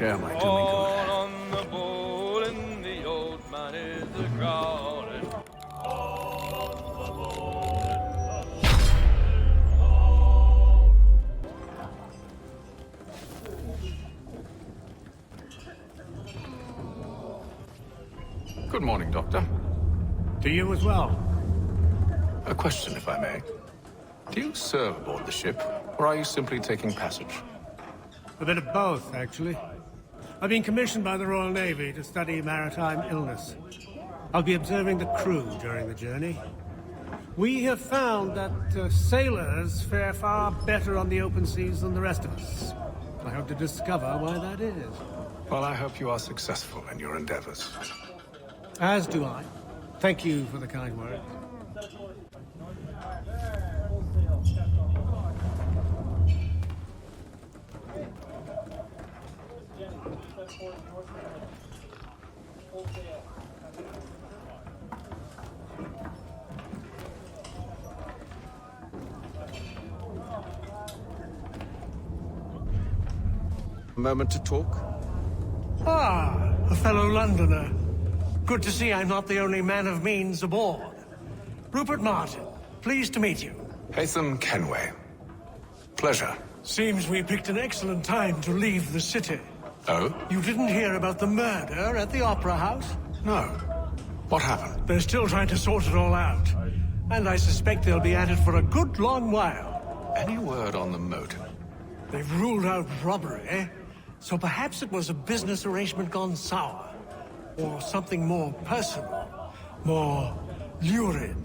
share my doing good. On the ball and the old man is a growling. Good morning, Doctor. To you as well. A question, if I may. Do you serve aboard the ship, or are you simply taking passage? A bit of both, actually. I've been commissioned by the Royal Navy to study maritime illness. I'll be observing the crew during the journey. We have found that sailors fare far better on the open seas than the rest of us. I hope to discover why that is. Well, I hope you are successful in your endeavors. As do I. Thank you for the kind word. A moment to talk? Ah, a fellow Londoner. Good to see I'm not the only man of means aboard. Rupert Martin, pleased to meet you. Haytham Kenway. Pleasure. Seems we picked an excellent time to leave the city. Oh? You didn't hear about the murder at the Opera House? No. What happened? They're still trying to sort it all out. And I suspect they'll be at it for a good long while. Any word on the motive? They've ruled out robbery, so perhaps it was a business arrangement gone sour. Or something more personal, more lurid.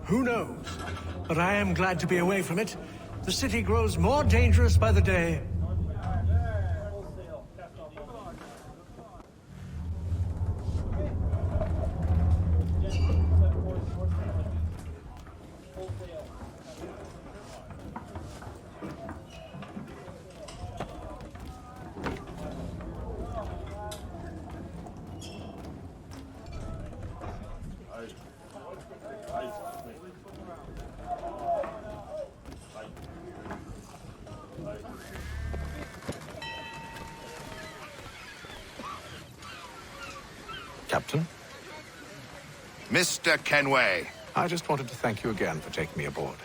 Who knows? But I am glad to be away from it. The city grows more dangerous by the day. Captain? Mr. Kenway. I just wanted to thank you again for taking me aboard,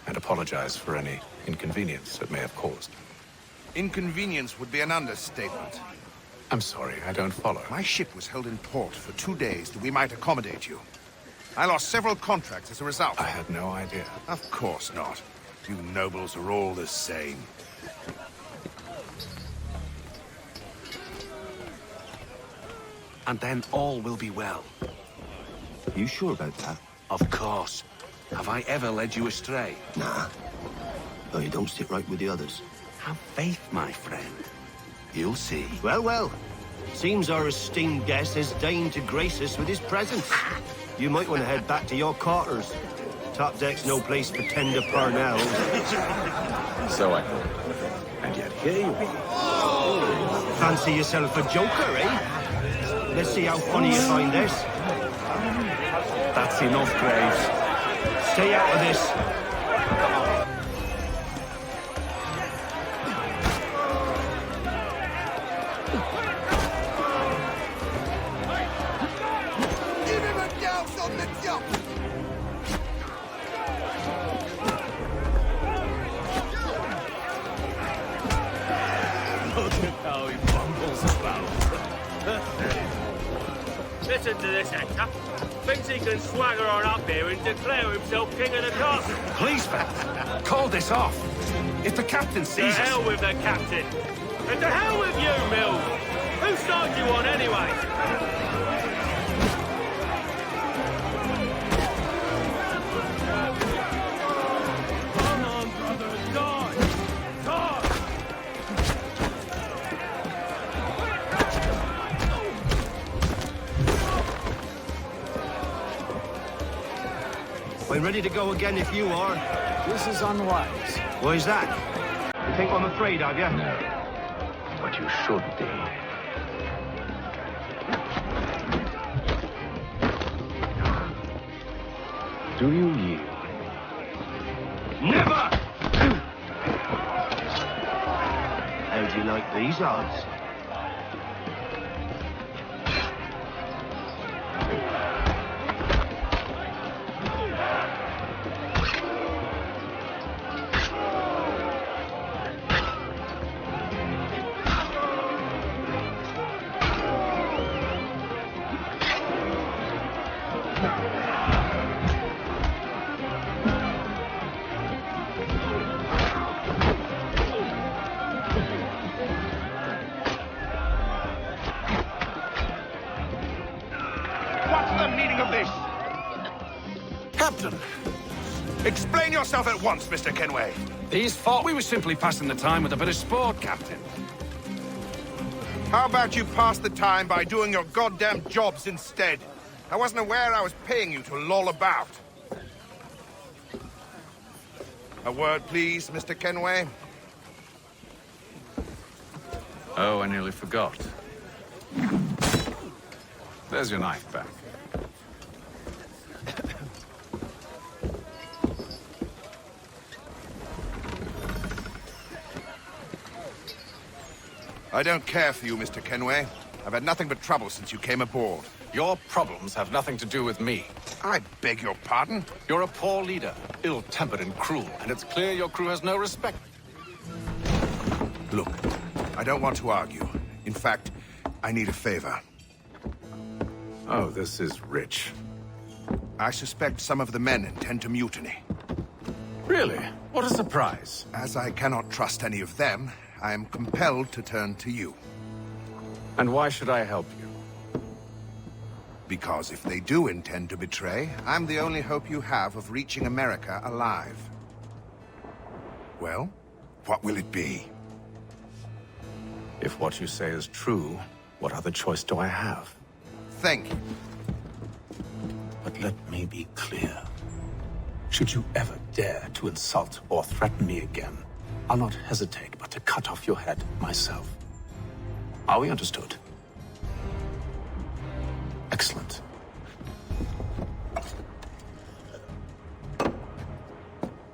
and apologize for any inconvenience it may have caused. Inconvenience would be an understatement. I'm sorry, I don't follow. My ship was held in port for 2 days that we might accommodate you. I lost several contracts as a result. I had no idea. Of course not. You nobles are all the same. And then all will be well. You sure about that? Of course. Have I ever led you astray? Nah. No, you don't stick right with the others. Have faith, my friend. You'll see. Well, well. Seems our esteemed guest has deigned to grace us with his presence. You might want to head back to your quarters. Top deck's no place for tender parnells. So I thought. And yet here you are. Fancy yourself a joker, eh? Let's see how funny you find this. That's enough, Graves. Stay out of this. Give him a douse on the jump! Look at how he bumbles about. Listen to this, Hector. Thinks he can swagger on up here and declare himself king of the castle. Please, man. Call this off. If the captain To sees us... hell with the captain. And to hell with you, Mills. Who started you on anyway? Come on, brother, die! Die! I'm ready to go again if you are. This is unwise. Why is that? You think I'm afraid of you? No. But you should be. Do you yield? Never! How do you like these odds? Captain, Explain yourself at once, Mr. Kenway. these thought we were simply passing the time with a bit of sport, Captain. How about you pass the time by doing your goddamn jobs instead? I wasn't aware I was paying you to loll about. A word, please, Mr. Kenway. Oh, I nearly forgot. There's your knife back. I don't care for you, Mr. Kenway. I've had nothing but trouble since you came aboard. Your problems have nothing to do with me. I beg your pardon? You're a poor leader, ill-tempered and cruel, and it's clear your crew has no respect. Look, I don't want to argue. In fact, I need a favor. Oh, this is rich. I suspect some of the men intend to mutiny. Really? What a surprise. As I cannot trust any of them, I am compelled to turn to you. And why should I help you? Because if they do intend to betray, I'm the only hope you have of reaching America alive. Well, what will it be? If what you say is true, what other choice do I have? Thank you. But let me be clear. Should you ever dare to insult or threaten me again, I'll not hesitate but to cut off your head myself. Are we understood? Excellent.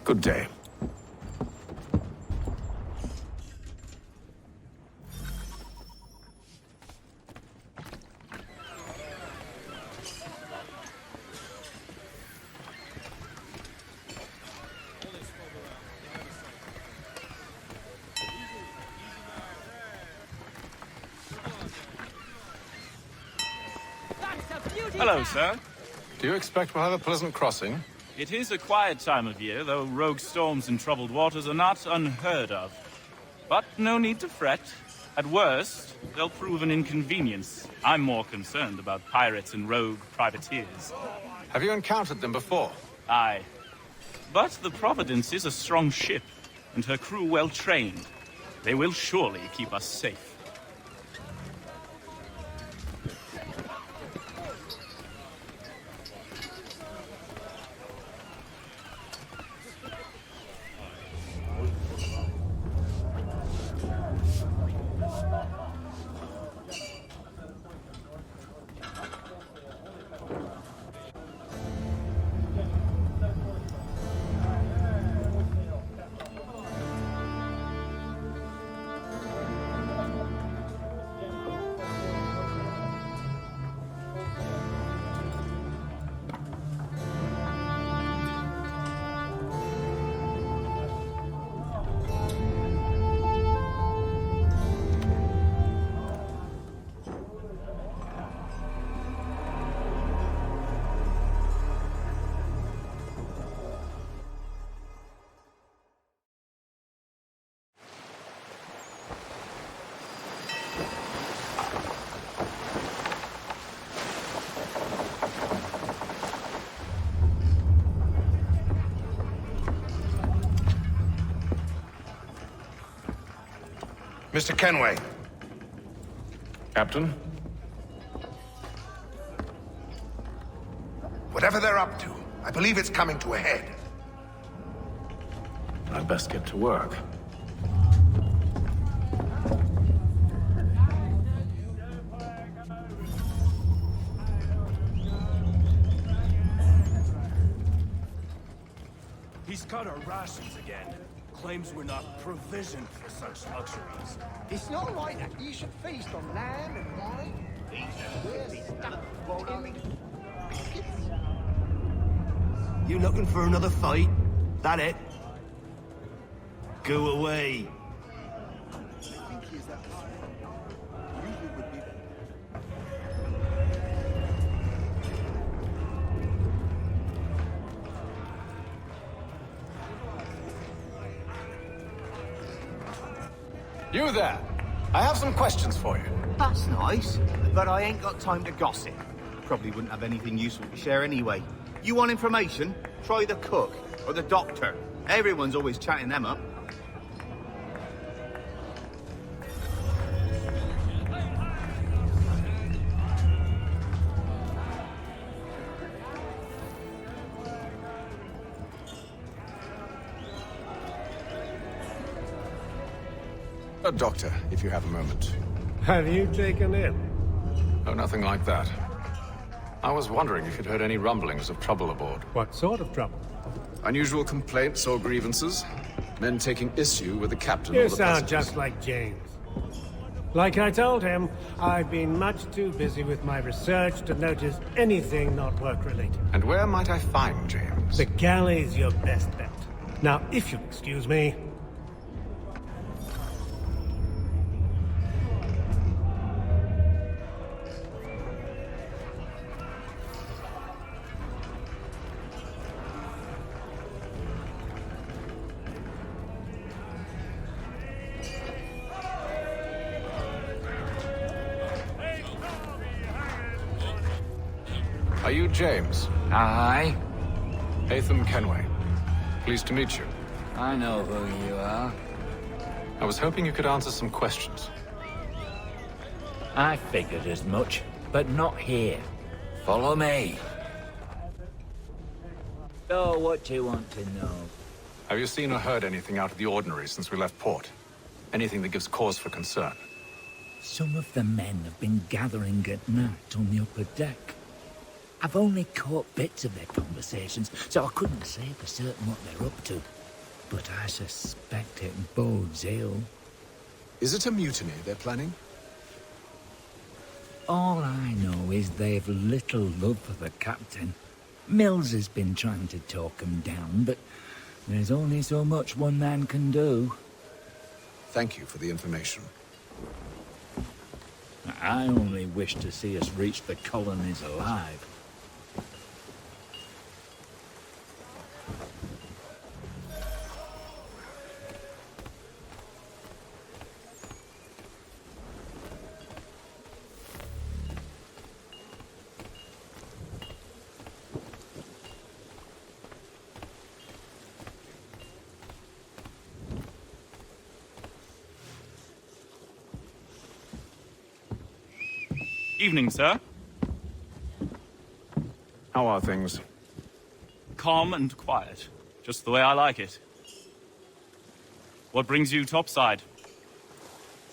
Good day. Hello, sir. Do you expect we'll have a pleasant crossing? It is a quiet time of year, though rogue storms and troubled waters are not unheard of. But no need to fret. At worst, they'll prove an inconvenience. I'm more concerned about pirates and rogue privateers. Have you encountered them before? Aye. But the Providence is a strong ship, and her crew well trained. They will surely keep us safe. Mr. Kenway. Captain? Whatever they're up to, I believe it's coming to a head. I'd best get to work. He's cut our rations again. Claims we're not provisioned for such luxuries. It's not like that. You should feast on lamb and wine. You looking for another fight? That it? Go away. You there! I have some questions for you. That's nice, but I ain't got time to gossip. Probably wouldn't have anything useful to share anyway. You want information? Try the cook or the doctor. Everyone's always chatting them up. A doctor, if you have a moment. Have you taken in? Oh, nothing like that. I was wondering if you'd heard any rumblings of trouble aboard. What sort of trouble? Unusual complaints or grievances? Men taking issue with the captain You or the sound passengers? just like James. Like I told him, I've been much too busy with my research to notice anything not work-related. And where might I find James? The galley's your best bet. Now, if you'll excuse me... Are you James? Aye. Hatham Kenway. Pleased to meet you. I know who you are. I was hoping you could answer some questions. I figured as much, but not here. Follow me. So, what do you want to know? Have you seen or heard anything out of the ordinary since we left port? Anything that gives cause for concern? Some of the men have been gathering at night on the upper deck. I've only caught bits of their conversations, so I couldn't say for certain what they're up to. But I suspect it bodes ill. Is it a mutiny they're planning? All I know is they've little love for the captain. Mills has been trying to talk him down, but there's only so much one man can do. Thank you for the information. I only wish to see us reach the colonies alive. Evening, sir. How are things? Calm and quiet. Just the way I like it. What brings you topside?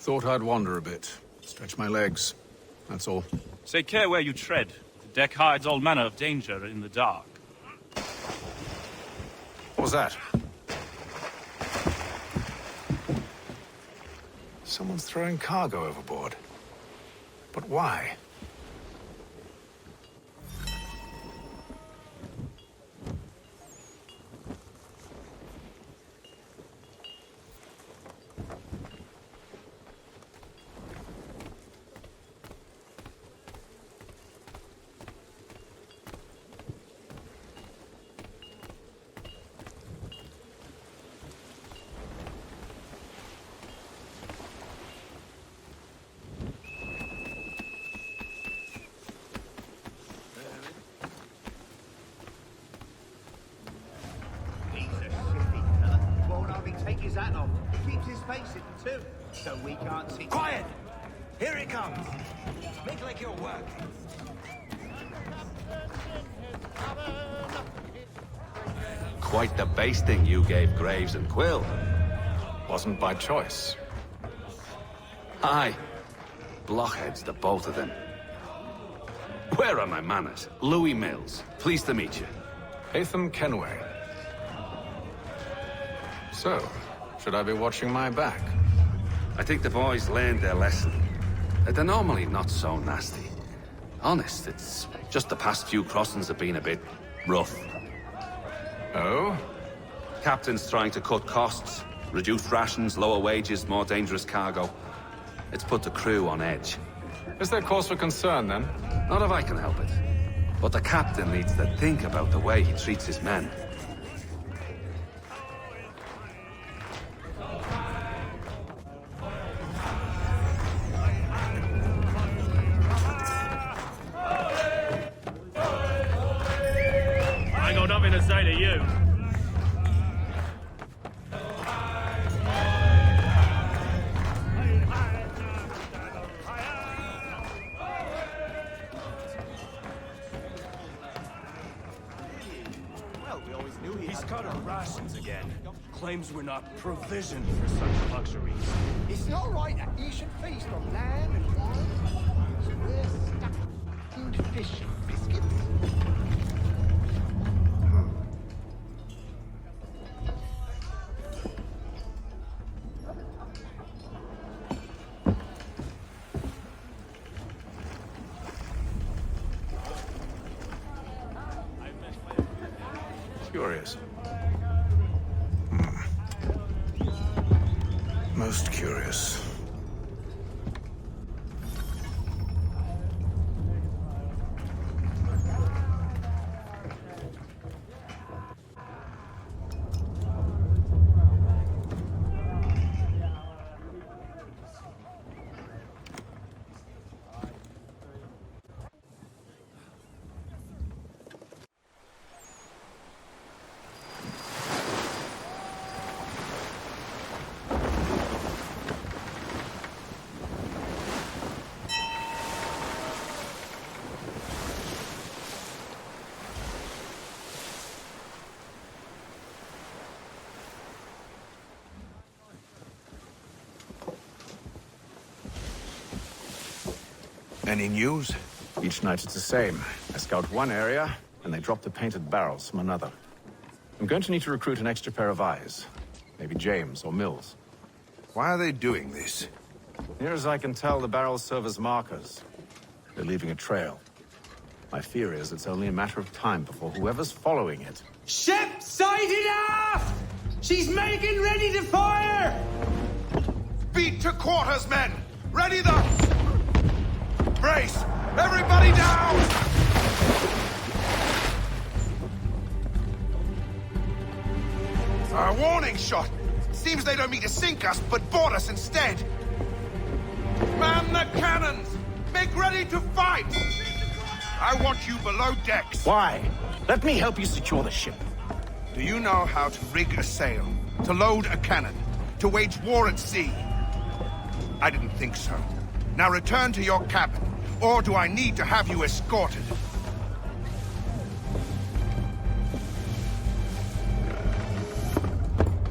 Thought I'd wander a bit. Stretch my legs. That's all. Take care where you tread. The deck hides all manner of danger in the dark. What was that? Someone's throwing cargo overboard. But why? His hat off. Keeps his face hidden too, so we can't see. Quiet! Here it comes. Make like you're working. Quite the basting you gave Graves and Quill. Wasn't by choice. Aye. Blockheads, the both of them. Where are my manners? Louis Mills. Pleased to meet you. Hatham Kenway. So, should I be watching my back? I think the boys learned their lesson. They're normally not so nasty. Honest, it's just the past few crossings have been a bit rough. Oh? Captain's trying to cut costs. Reduced rations, lower wages, more dangerous cargo. It's put the crew on edge. Is there cause for concern, then? Not if I can help it. But the captain needs to think about the way he treats his men. got nothing to say to you. He's cut our rations again. Claims we're not provisioned for such luxuries. It's not right that you should feast on lamb and wine. So we're stuck in fish and biscuits. Curious. Most curious. Any news? Each night it's the same. I scout one area, and they drop the painted barrels from another. I'm going to need to recruit an extra pair of eyes. Maybe James or Mills. Why are they doing this? Near as I can tell, the barrels serve as markers. They're leaving a trail. My fear is it's only a matter of time before whoever's following it... Ship sighted aft! She's making ready to fire! Beat to quarters, men! Ready the... Brace! Everybody down! A warning shot! Seems they don't mean to sink us, but board us instead! Man the cannons! Make ready to fight! I want you below decks! Why? Let me help you secure the ship. Do you know how to rig a sail? To load a cannon? To wage war at sea? I didn't think so. Now return to your cabin, or do I need to have you escorted?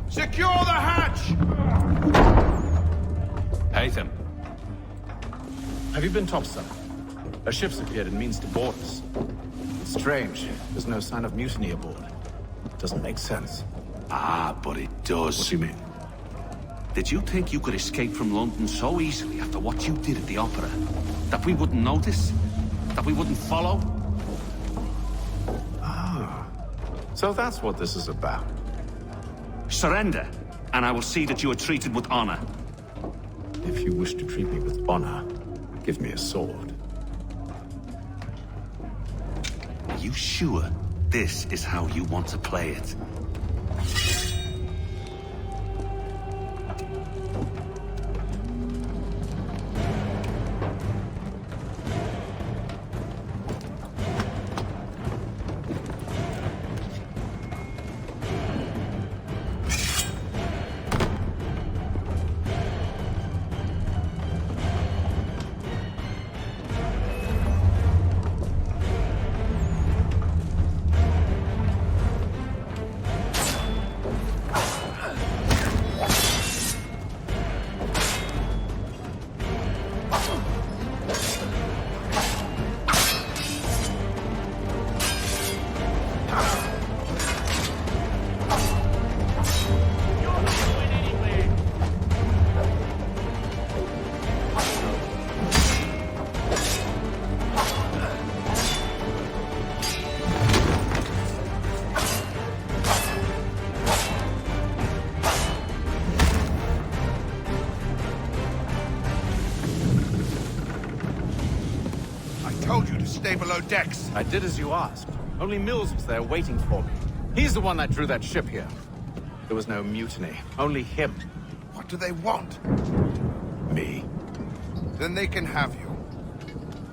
Secure the hatch! Haytham. Have you been topside? A ship's appeared and means to board us. It's strange. There's no sign of mutiny aboard. Doesn't make sense. Ah, but it does. What do you mean? Did you think you could escape from London so easily after what you did at the opera? That we wouldn't notice? That we wouldn't follow? Ah. So that's what this is about. Surrender, and I will see that you are treated with honor. If you wish to treat me with honor, give me a sword. Are you sure this is how you want to play it? Stay below decks. I did as you asked. Only Mills was there waiting for me. He's the one that drew that ship here. There was no mutiny. Only him. What do they want? Me. Then they can have you.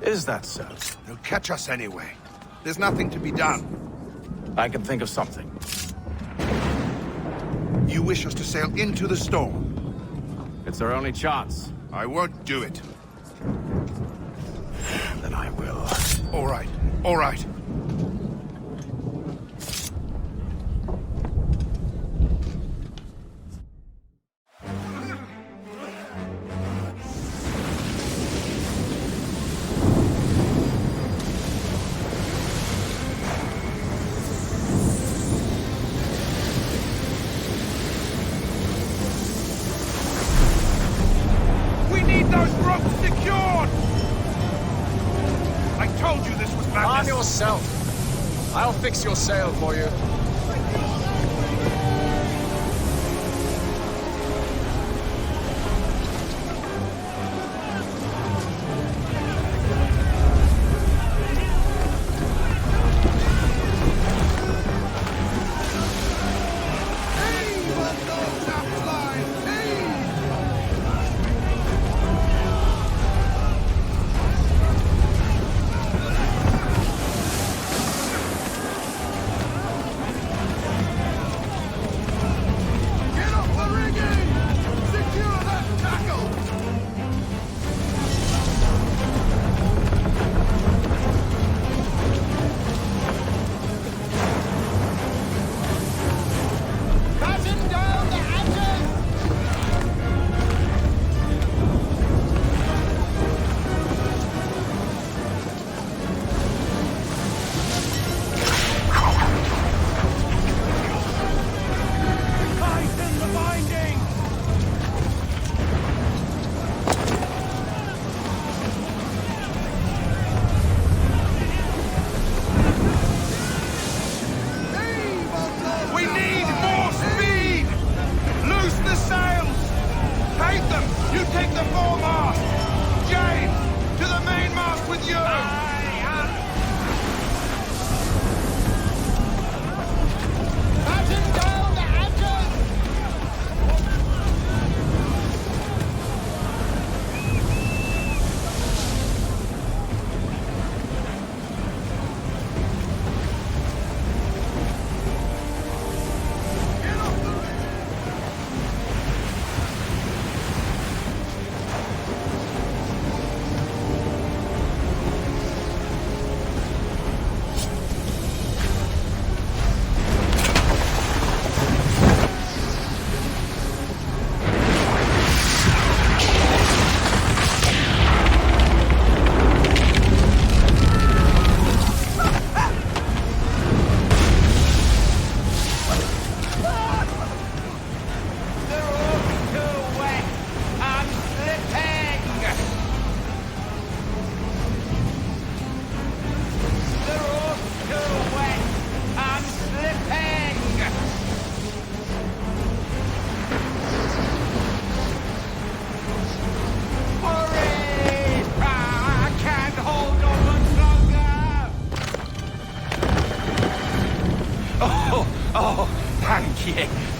Is that so? They'll catch us anyway. There's nothing to be done. I can think of something. You wish us to sail into the storm? It's our only chance. I won't do it. Then I will. All right, all right. We need those ropes secured! I told you this was madness. Calm yourself. I'll fix your sail for you.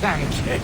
Thank you.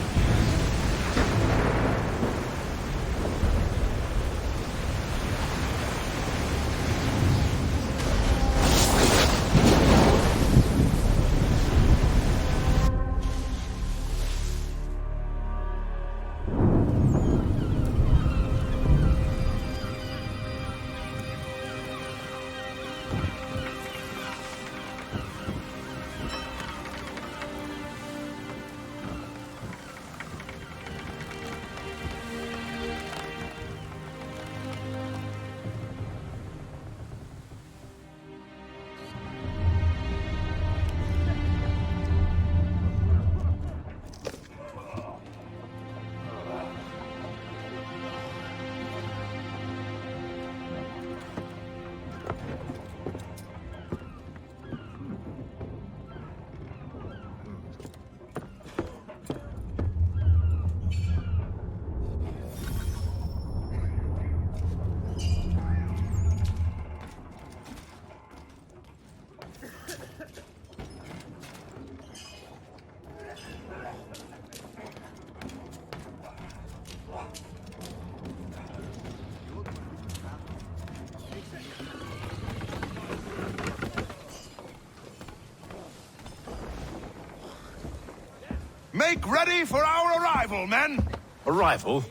Make ready for our arrival, men! Arrival?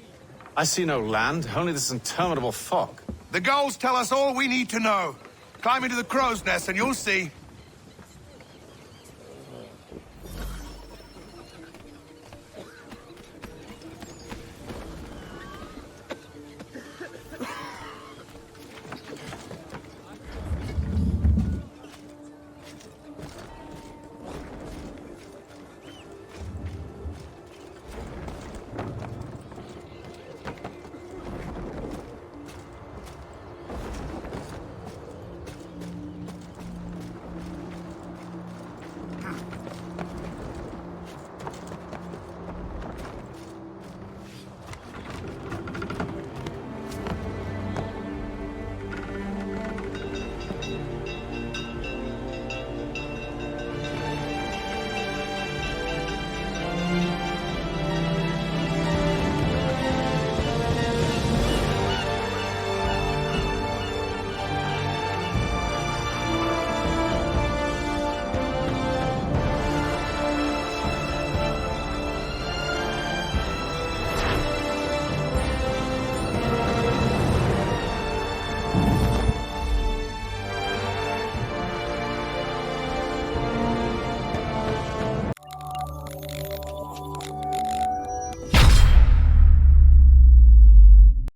I see no land, only this interminable fog. The gulls tell us all we need to know. Climb into the crow's nest and you'll see.